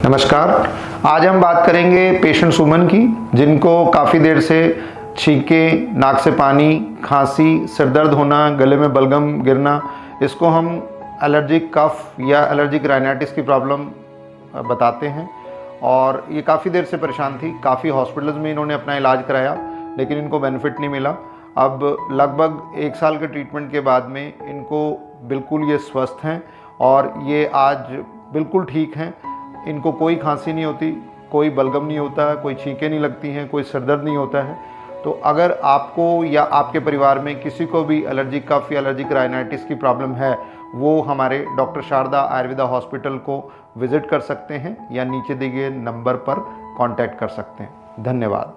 नमस्कार। आज हम बात करेंगे पेशेंट सुमन की, जिनको काफ़ी देर से छींकें, नाक से पानी, खांसी, सिर दर्द होना, गले में बलगम गिरना, इसको हम एलर्जिक कफ या एलर्जिक राइनाइटिस की प्रॉब्लम बताते हैं। और ये काफ़ी देर से परेशान थी, काफ़ी हॉस्पिटल्स में इन्होंने अपना इलाज कराया लेकिन इनको बेनिफिट नहीं मिला। अब लगभग 1 साल के ट्रीटमेंट के बाद में इनको बिल्कुल ये स्वस्थ हैं और ये आज बिल्कुल ठीक हैं। इनको कोई खांसी नहीं होती, कोई बलगम नहीं होता है, कोई छींकें नहीं लगती हैं, कोई सिर दर्द नहीं होता है। तो अगर आपको या आपके परिवार में किसी को भी एलर्जिक कफ या एलर्जिक राइनाइटिस की प्रॉब्लम है, वो हमारे डॉक्टर शारदा आयुर्वेदा हॉस्पिटल को विज़िट कर सकते हैं या नीचे दिए गए नंबर पर कांटेक्ट कर सकते हैं। धन्यवाद।